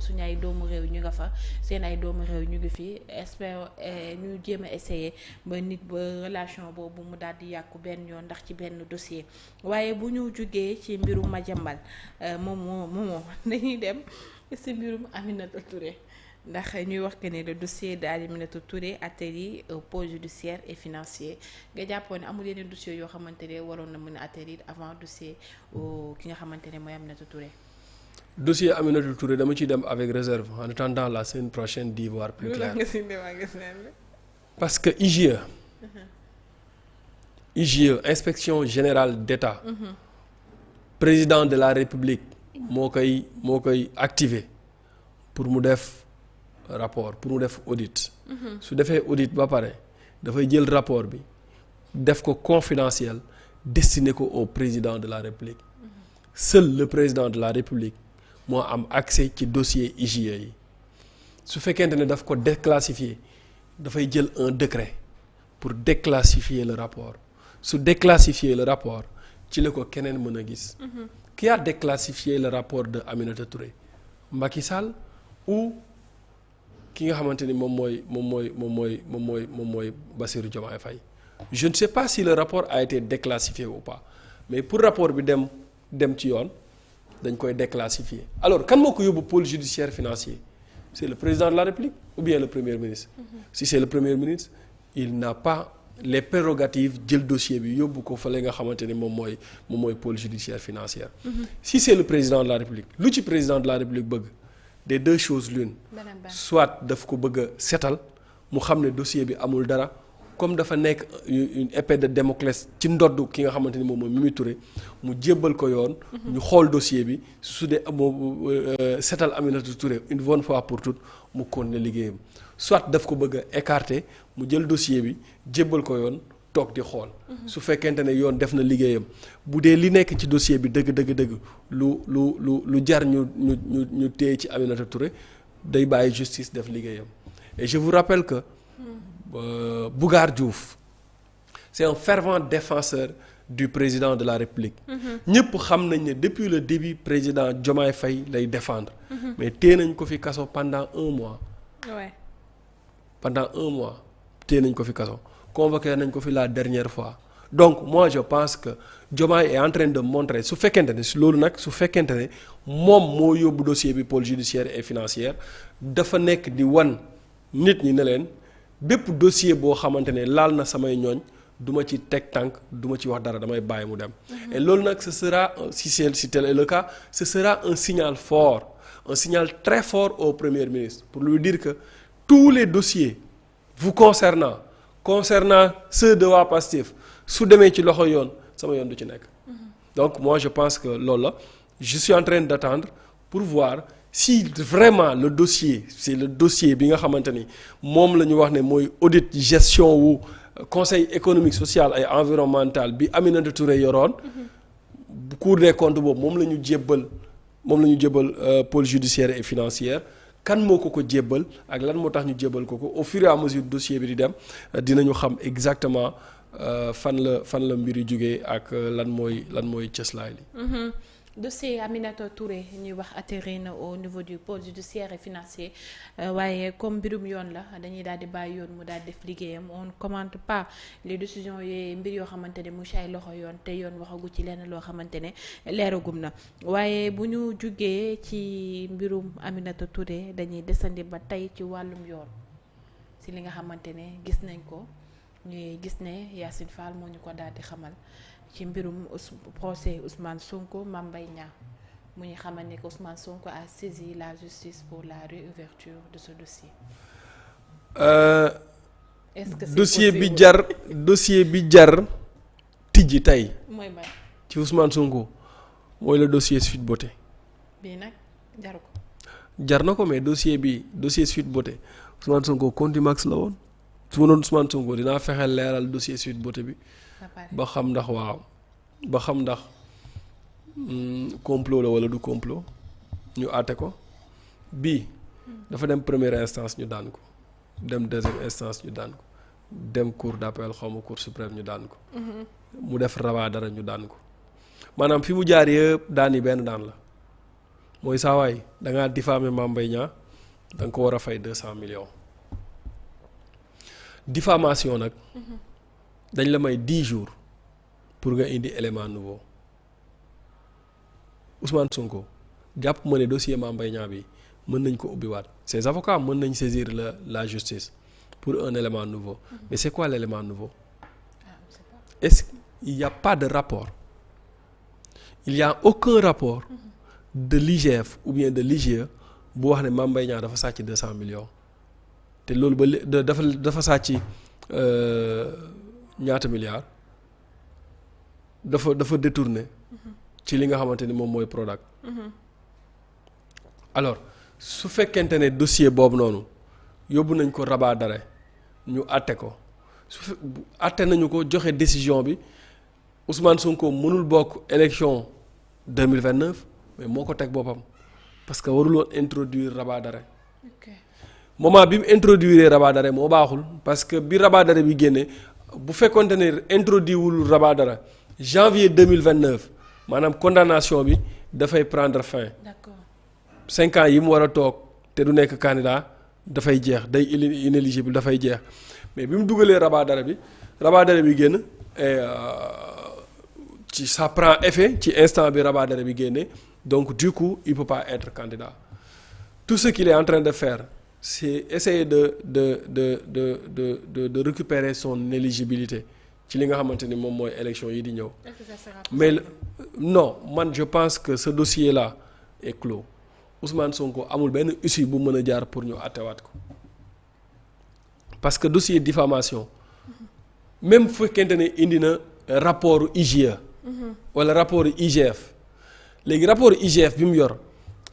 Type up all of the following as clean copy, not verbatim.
suñu ay doomu réew ñu nga fa seen ay doomu réew ñu ngi fi espère ñu jéem a essayer ba nit ba relation boobu mu daal di yàqu benn yoon ndax ci benn dossier waaye bu ñu jugee ci mbirum Madiambal moomoo dañuy dem ci mbirum Aminata Touré ndax ñuy wax que ne le dossier d'Aminatou Touré atterrit au pôle judiciaire et financier nga jàppoon ne amul yeneen dossiers yoo xamante ne waroon na mën a atterrir avant dossier ki nga xamante ne mooy Aminatou Touré. Dossier Aminatou Touré dama ciy dem avec réserve en attendant la semaine prochaine d'y voir plus clair. Parce que IGE inspection générale d'État. Président de la République moo koy activer pour mu def rapport pour mu def audit. su defee audit ba pare dafay jël rapport bi def ko confidentiel destiné ko au président de la République. Seul le président de la République moo am accès ci dossier IGE yi su fekkente ne daf ko déclassifier dafay jël un décret pour déclassifier le rapport su déclassifier le rapport ci la ko keneen mën a gis. Qui a déclassifié le rapport de Aminata Touré? Macky Sall ou ki nga xamante ni moom mooy Bassirou Diomaye Faye. Je ne sais pas si le rapport a été déclassifié ou pas mais pour rapport bi dem ci yoon dañ koy déclassifier alors kan moo ko yóbbu pôle judiciaire financier c'est le président de la République ou bien le premier ministre. Si c'est le premier ministre il n'a pas les prérogatives jël dossier bi yóbbu ko fële nga xamante ni moom mooy pôle judiciaire financière. Si c'est le président de la République lu ci président de la République bëgg des deux choses l'une soit daf ko bëgg a setal mu xam ne dossier bi amul dara comme dafa nekk une épée de Damoclès ci ndodd ki nga xamante ni moom mooy Mimi Touré mu jébbal ko yoon. ñu xool dossier bi su dee setal Aminata Touré une bonne fois pour toutes mu continuer liggéeyam soit daf ko bëgg a écarter mu jël dossier bi jébbal ko yoon toog di xool. su fekkente ne yoon def na liggéeyam bu dee li nekk ci dossier bi dëgg lu jar ñu téye ci Aminata Touré day bàyyi justice def liggéeyam et je vous rappelle que. Bougar Diouf c'est un fervent défenseur du président de la République. ñëpp xam nañ ne depuis le début président Diomaye Faye lay défendre. mais téye nañ ko fi kaso pendant un mois. pendant un mois téye nañ ko fi kaso convoqué nañ ko fi la dernière fois donc moi je pense que Diomaye est en train de montrer su fekkente ne si loolu nag su fekkente ne moom moo yóbbu dossier bi pôle judiciaire et financière dafa nekk di wan nit ñi ne leen. bépp dossier boo xamante ne laal na samay ñooñ du ma ci teg tànk du ma ci wax dara damay bàyyi mu dem. et loolu nag ce sera si tel est le cas ce sera un signal fort un signal très fort au premier ministre pour lui dire que tous les dossiers vous concernant ceux de waa Pastef su demee ci loxo yoon sama yoon du ci nekk. donc moi je pense que loolu la je suis en train d'attendre pour voir. Si vraiment le dossier c'est le dossier bi nga xamante ni moom la ñu wax ne mooy audit gestion wu conseil économique social et environnemental bi Aminata Touré yoroon Cour des comptes boobu moom la ñu jébbal pôle judiciaire et financière kan moo ko jébbal ak lan moo tax ñu jébbal ko au fur et à mesure dossier bi di dem dinañu xam exactement fan la mbir yi jógee ak lan mooy cëslaay li. Dossier Aminata Touré ñuy wax atterri na au niveau du pôle judiciaire et financier waaye comme mbirum yoon la dañuy daal di bàyyi yoon mu daal def liggéeyam on ne commente pas les décisions yooyu mbir yoo xamante ne mu ci ay loxo yoon te yoon waxagu ci lenn loo xamante ne leeragum na waaye bu ñu jugee ci mbirum Aminata Touré dañuy desandi ba tey ci wàllum yoon ci li nga xamante ne gis nañ ko ñuy gis ne Yacine Fall moo ñu ko daal di xamal. ci mbirum procès Ousmane Sonko Mame Mbaye Niang mu ñu xamal ne que Ousmane Sonko a saisi la justice pour la réouverture de ce dossier. Est-ce que c'est dossier bi jar tijji tey. mooy ban ci Ousmane Sonko mooy le dossier Sweet Beauté. bii nag jaru ko. jar na ko mais dossier Sweet Beauté Ousmane Sonko contumax la woon su ma doon Ousmane Sonko dinaa fexe leeral dossier Sweet Beauté bi. ba xam ndax complot la wala du complot ñu àtte ko bii dafa dem première instance ñu daan ko dem deuxième instance ñu daan ko dem cour d'appel xawma cour suprême ñu daan ko mu def rawaa dara ñu daan ko maanaam fi mu jaar yëpp daan yi benn daan la mooy saa waay da ngaa diffamer Mame Mbaye Niang da nga ko war a fay 200 millions. diffamation nag dañ la may 10 jours pour nga indi élément nouveau Ousmane Sonko jàpp ma ne dossier Mame Mbaye Niang bi mën nañ ko ubbiwaat ses avocats mën nañ saisir la justice pour un élément nouveau mais c'est quoi l'élément nouveau? Est-ce qu'il y a pas de rapport? Il y a aucun rapport de l'IGF ou bien de l'IGE bu wax ne Mame Mbaye Niang dafa sàcc 200 millions te loolu ba dafa sàcc ñaata milliards dafa détourné ci li nga xamante ni moom mooy Prodac. Alors su fekkente ne dossier boobu noonu yóbbu nañ ko rabat d'arrêt ñu àtte ko àtte nañu ko joxe décision bi Ousmane Sonko mënul bokk élection 2029 mais moo ko teg boppam parce que warul woon introduire rabat d'arrêt. Moment bi mu introduire rabat d'arrêt moo baaxul parce que bi rabat d'arrêt bi génnee bu fekkonte ne introduit wul rabat d'arrêt janvier 2029 maanaam condamnation bi dafay prendre fin. D'accord. 5 ans yi mu war a toog te du nekk candidat dafay jeex day inéligible dafay jeex mais bi mu dugalee rabat d'arrêt bi génn ci ça prend effet ci instant bi rabat d'arrêt bi génnee donc du coup il peut pas être candidat. Tout ce qu'il est en train de faire c'est essayer de récupérer son éligibilité ci li nga xamante ni moom mooy élection yi di ñëw. Mais non man je pense que ce dossier là est clos. Ousmane Sonko amul benn issue bu mën a jaar pour ñu àttewaat ko parce que dossier diffamation même fu fekkente ne indi na rapport IGE wala rapport IGF léegi rapport IGF bi mu yor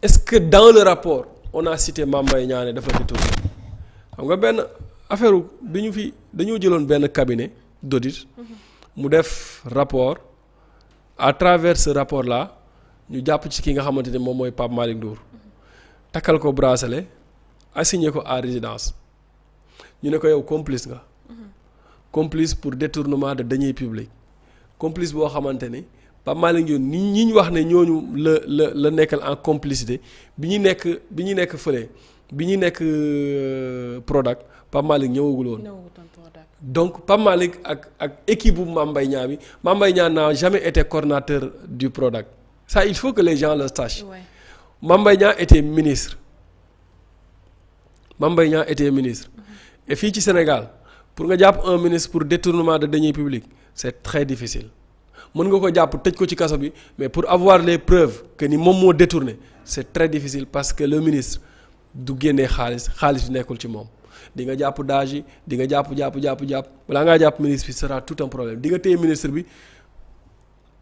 est-ce que dans le rapport on a cité Mame Mbaye Niang dafa détourné xam nga benn affaire bi ñu fi dañoo jëloon benn cabinet d'audit mu def rapport à travers ce rapport là ñu jàpp ci ki nga xamante ne moom mooy Pape Malick Ndour takkal ko bracelet assigné ko à résidence ñu ne ko yow complice nga complice pour détournement de deniers publics complice boo xamante ni Pape Malick Ndour ñi ñu wax ne ñooñu la nekkal en complicité bi ñu nekk fële bi ñu nekk Prodac Pape Malick ñëwagul woon donc Pape Malick ak équipe bu Mame Mbaye Niang bi Mame Mbaye Niang n'a jamais été coordonnateur du Prodac ça il faut que les gens le sachent. Ouais. Mame Mbaye Niang était ministre et fii ci Sénégal pour nga jàpp un ministre pour détournement de deniers publics c'est très difficile mën nga ko jàpp tëj ko ci kaso bi mais pour avoir les preuves que ni moom moo détourné c'est très difficile parce que le ministre du génnee xaalis bi nekkul ci moom di nga jàpp daaj yi di nga jàpp balaa ngaa jàpp ministre bi sera tout un problème di nga téye ministre bi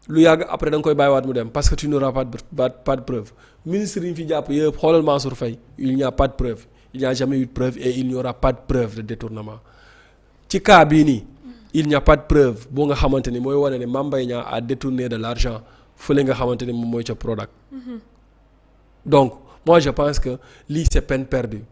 lu yàgg après da nga koy bàyyiwaat mu dem parce que tu n'auras pas de preuve ministre yi ñu fi jàpp yëpp xoolal Mansour Faye il n'y a pas de preuve il n'y a jamais eu de preuve et il n'y aura pas de preuve de détournement ci cas bii nii il n'y a pas de preuve boo nga xamante ni mooy wane ne Mame Mbaye Niang a détourné de l'argent fële nga xamante ni moom mooy ca Prodac. Donc moi je pense que lii c'est peine perdue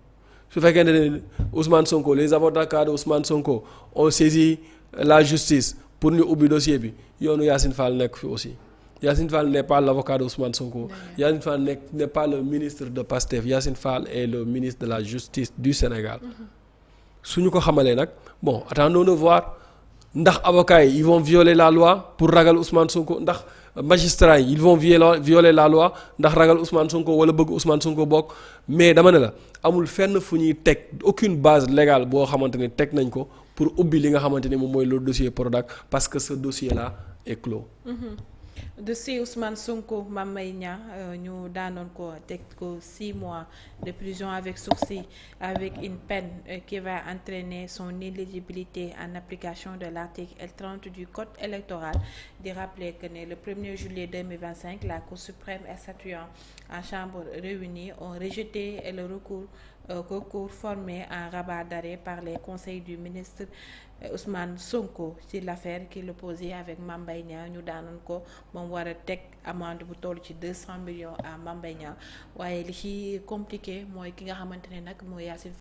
su fekkee ne Ousmane Sonko les avocats de Ousmane Sonko ont saisi la justice pour ñu ubbi dossier bi yoonu Yacine Fall nekk fi aussi Yacine Fall n'est pas l'avocat de Ousmane Sonko. Yacine Fall n'est pas le ministre de Pastef. Yacine Fall est le ministre de la justice du Sénégal. su ñu ko xamalee nag bon attendons de voir ndax avocats yi ils vont violer la loi pour ragal Ousmane Sonko ndax magistrats yi ils vont violer la loi ndax ragal Ousmane Sonko wala bëgg Ousmane Sonko bokk mais dama ne la amul fenn fu ñuy teg aucune base légale boo xamante ni teg nañ ko pour ubbi li nga xamante ni moom mooy le dossier Prodac parce que ce dossier là est clos. Dossier Ousmane Sonko Mame Mbaye Niang ñu daanoon ko teg ko 6 mois de prison avec sursis avec une peine qui va entraîner son inéligibilité en application de l'article L30 du code électoral. Di rappeler que le 1er juillet 2025 la Cour suprême statuant en chambre réunie ont rejeté le recours formé en rabat d'arrêt par les conseils du ministre Ousmane Sonko ci l'affaire qui l'opposait avec Mame Mbaye Niang ñu daanoon ko moom war a teg amende bu toll ci 200 millions à Mame Mbaye Niang waaye li ci compliqué mooy ki nga xamante ne nag mooy Yacine